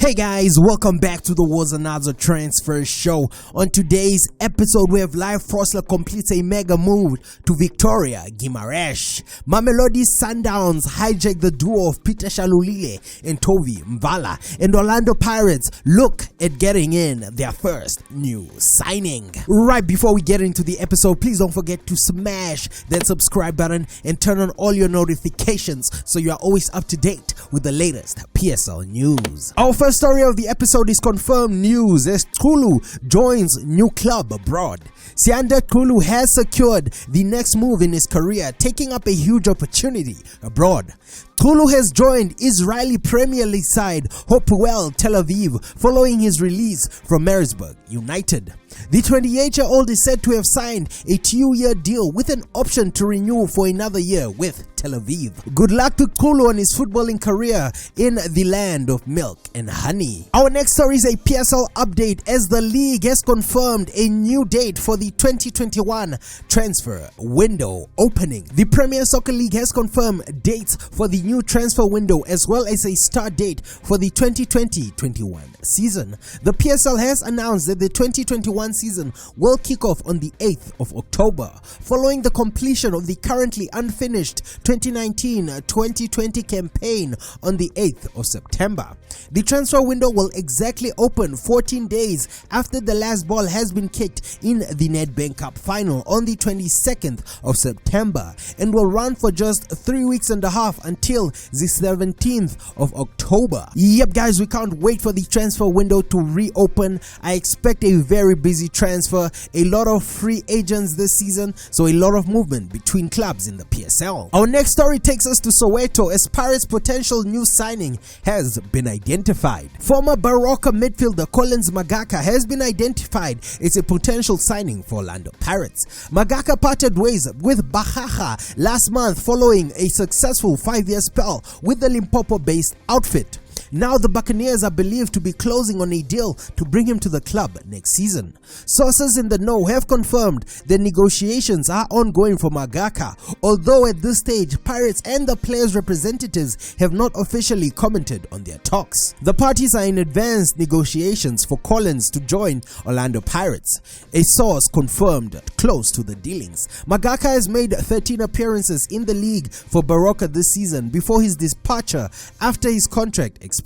Hey guys, welcome back to the Was Another Transfer Show. On today's episode, we have Lyle completes a mega move to Vitoria Guimaraes. Mamelodi Sundowns hijack the duo of Peter Shalulile and Mvala, and Orlando Pirates look at getting in their first new signing. Right before we get into the episode, please don't forget to smash that subscribe button and turn on all your notifications so you are always up to date with the latest PSL news. Our first story of the episode is confirmed news as Kulu joins new club abroad. Sianda Kulu has secured the next move in his career, taking up a huge opportunity abroad. Kulu has joined Israeli Premier League side Hapoel Tel Aviv following his release from Marisburg United. The 28-year-old is said to have signed a 2-year deal with an option to renew for another year with Tel Aviv. Good luck to Kulu on his footballing career in the land of milk and honey. Our next story is a PSL update as the league has confirmed a new date for the 2021 transfer window opening. The Premier Soccer League has confirmed dates for the new transfer window as well as a start date for the 2020-21 season. The PSL has announced that the 2021 season will kick off on the 8th of October, following the completion of the currently unfinished 2019-2020 campaign on the 8th of September. The transfer window will exactly open 14 days after the last ball has been kicked in the Nedbank Cup final on the 22nd of September and will run for just 3 weeks and a half until the 17th of October. Yep guys, we can't wait for the transfer window to reopen. I expect a very busy transfer, a lot of free agents this season, so a lot of movement between clubs in the PSL. Our next story takes us to Soweto as Pirates' potential new signing has been identified. Former Baroka midfielder Makgaka has been identified as a potential signing for Orlando Pirates. Makgaka parted ways with Makgaka last month following a successful 5-year spell with the Limpopo-based outfit. Now the Buccaneers are believed to be closing on a deal to bring him to the club next season. Sources in the know have confirmed that negotiations are ongoing for Makgaka, although at this stage Pirates and the players' representatives have not officially commented on their talks. The parties are in advanced negotiations for Collins to join Orlando Pirates, a source confirmed close to the dealings. Makgaka has made 13 appearances in the league for Baroka this season before his departure after his contract expired.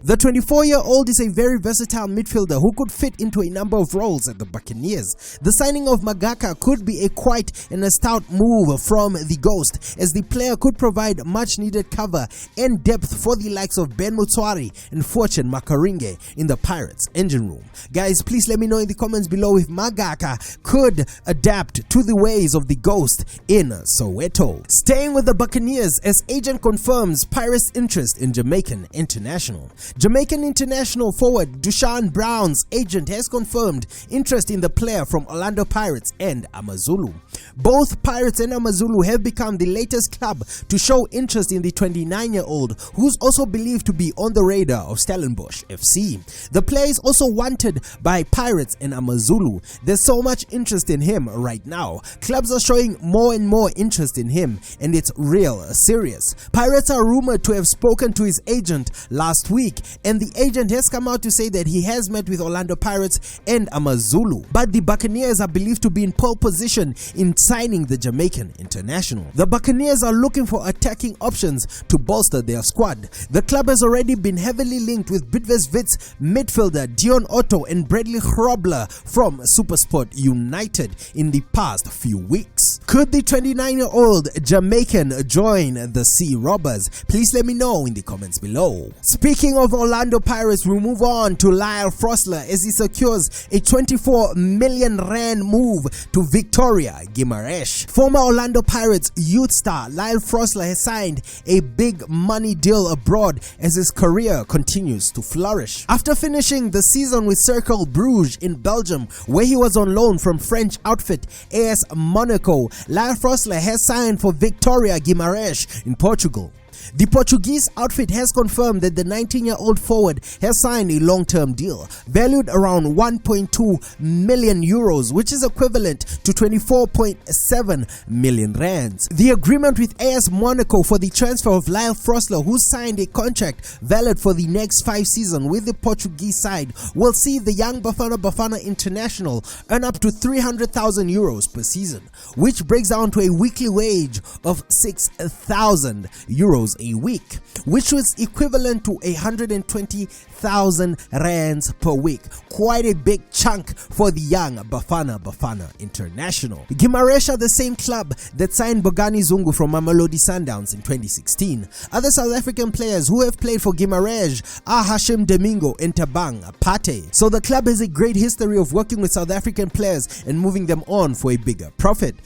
The 24-year-old is a very versatile midfielder who could fit into a number of roles at the Buccaneers. The signing of Makgaka could be a quite and a stout move from the Ghost, as the player could provide much needed cover and depth for the likes of Ben Mutswari and Fortune Makaringe in the Pirates engine room. Guys, please let me know in the comments below if Makgaka could adapt to the ways of the Ghost in Soweto. Staying with the Buccaneers as agent confirms Pirates' interest in Jamaican international. Jamaican international forward Dushan Brown's agent has confirmed interest in the player from Orlando Pirates and Amazulu. Both Pirates and Amazulu have become the latest club to show interest in the 29-year-old, who's also believed to be on the radar of Stellenbosch FC. The player is also wanted by Pirates and Amazulu. There's so much interest in him right now. Clubs are showing more and more interest in him, and it's real serious. Pirates are rumored to have spoken to his agent last week, and the agent has come out to say that he has met with Orlando Pirates and Amazulu, but the Buccaneers are believed to be in pole position in signing the Jamaican international. The Buccaneers are looking for attacking options to bolster their squad. The club has already been heavily linked with Bidvest Wits midfielder Dion Otto and Bradley Grobler from Supersport United in the past few weeks. Could the 29-year-old Jamaican join the Sea Robbers? Please let me know in the comments below. Speaking of Orlando Pirates, we move on to Lyle as he secures a 24 million rand move to Vitoria Guimaraes. Former Orlando Pirates youth star Lyle has signed a big money deal abroad as his career continues to flourish. After finishing the season with Cercle Bruges in Belgium, where he was on loan from French outfit AS Monaco, Lyle has signed for Vitoria Guimaraes in Portugal. The Portuguese outfit has confirmed that the 19-year-old forward has signed a long-term deal valued around 1.2 million euros, which is equivalent to 24.7 million rands. The agreement with AS Monaco for the transfer of Lyle, who signed a contract valid for the next 5 seasons with the Portuguese side, will see the young Bafana international earn up to 300,000 euros per season, which breaks down to a weekly wage of 6,000 euros a week, which was equivalent to 120,000 rands per week. Quite a big chunk for the young Bafana international. Guimaraes are the same club that signed Bongani Zungu from Mamelodi Sundowns in 2016. Other South African players who have played for Guimaraes are Hashim Domingo and Tabang Pate. So the club has a great history of working with South African players and moving them on for a bigger profit.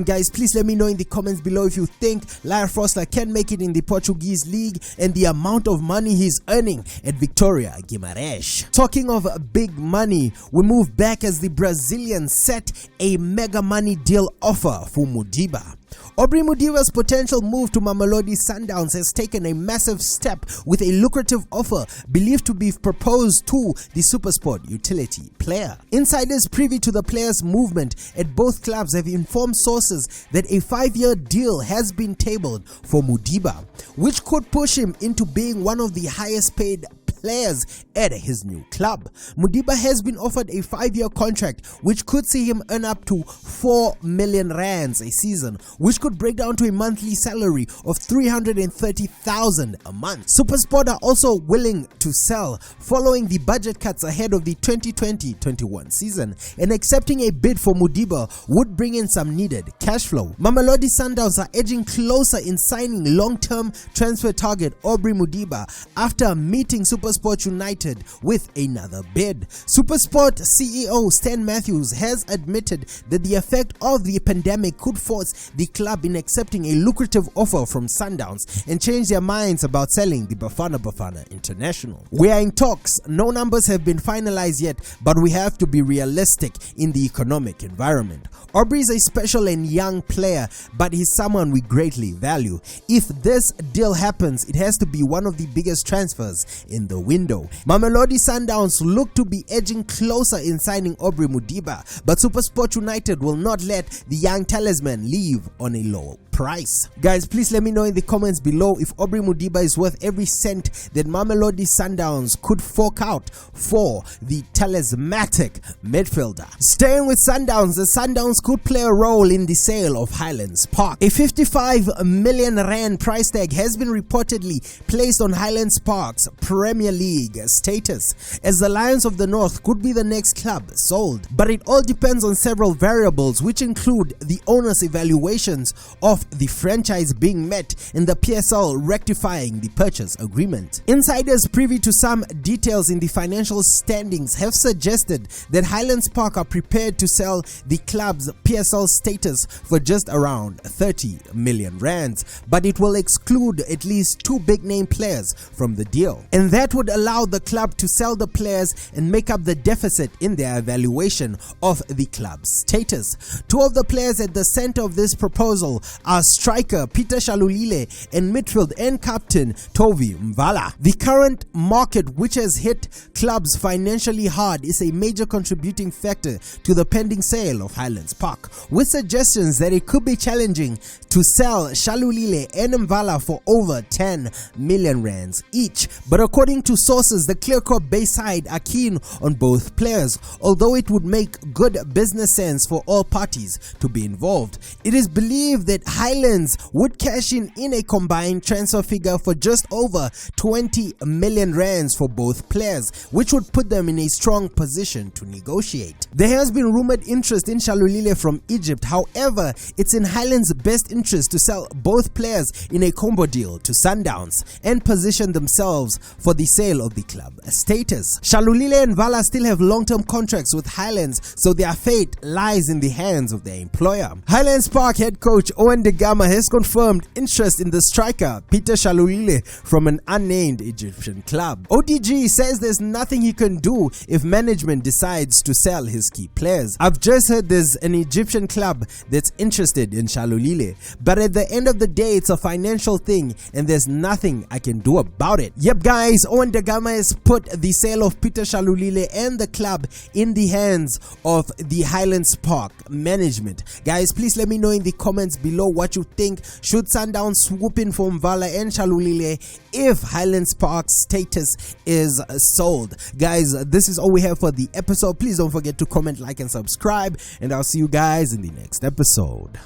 Guys, please let me know in the comments below if you think Lyle can make it in the Portuguese league and the amount of money he's earning at Vitoria Guimaraes. Talking of big money, we move back as the Brazilians set a mega money deal offer for Mothobi. Aubrey Modiba's potential move to Mamelodi Sundowns has taken a massive step with a lucrative offer believed to be proposed to the SuperSport utility player. Insiders privy to the player's movement at both clubs have informed sources that a 5-year deal has been tabled for Modiba, which could push him into being one of the highest paid players at his new club. Modiba has been offered a 5-year contract which could see him earn up to 4 million rands a season, which could break down to a monthly salary of 330,000 a month. SuperSport are also willing to sell following the budget cuts ahead of the 2020-21 season, and accepting a bid for Modiba would bring in some needed cash flow. Mamelodi Sundowns are edging closer in signing long-term transfer target Aubrey Modiba after meeting SuperSport United with another bid. SuperSport CEO Stan Matthews has admitted that the effect of the pandemic could force the club in accepting a lucrative offer from Sundowns and change their minds about selling the Bafana international. We are in talks. No numbers have been finalized yet, but we have to be realistic in the economic environment. Aubrey is a special and young player, but he's someone we greatly value. If this deal happens, it has to be one of the biggest transfers in the window. Mamelodi Sundowns look to be edging closer in signing Aubrey Modiba, but SuperSport United will not let the young talisman leave on a low price. Guys, please let me know in the comments below if Aubrey Modiba is worth every cent that Mamelodi Sundowns could fork out for the talismanic midfielder. Staying with Sundowns, the Sundowns could play a role in the sale of Highlands Park. A 55 million rand price tag has been reportedly placed on Highlands Park's Premier League status, as the Lions of the North could be the next club sold. But it all depends on several variables, which include the owner's evaluations of the franchise being met and the PSL rectifying the purchase agreement. Insiders privy to some details in the financial standings have suggested that Highlands Park are prepared to sell the club's PSL status for just around 30 million rands, but it will exclude at least 2 big name players from the deal, and that would allow the club to sell the players and make up the deficit in their evaluation of the club's status. 2 of the players at the center of this proposal are striker Peter Shalulile and midfield and captain Mvala. The current market, which has hit clubs financially hard, is a major contributing factor to the pending sale of Highlands Park, with suggestions that it could be challenging to sell Shalulile and Mvala for over 10 million rands each. But according to sources, the clear-cut Bay side are keen on both players, although it would make good business sense for all parties to be involved. It is believed that Highlands would cash in a combined transfer figure for just over 20 million rands for both players, which would put them in a strong position to negotiate. There has been rumored interest in Shalulile from Egypt. However, it's in Highlands' best interest to sell both players in a combo deal to Sundowns and position themselves for the sale of the club status. Shalulile and Mvala still have long-term contracts with Highlands, so their fate lies in the hands of their employer. Highlands Park head coach Owen de Gama has confirmed interest in the striker Peter Shalulile from an unnamed Egyptian club. ODG says there's nothing he can do if management decides to sell his key players. I've just heard there's an Egyptian club that's interested in Shalulile, but at the end of the day it's a financial thing and there's nothing I can do about it. Yep guys, Owen Dagama has put the sale of Peter Shalulile and the club in the hands of the Highlands Park management. Guys, please let me know in the comments below what you think. Should Sundowns swoop in for Mvala and Shalulile if Highlands Park's status is sold? Guys, this is all we have for the episode. Please don't forget to comment, like and subscribe, and I'll see you guys in the next episode.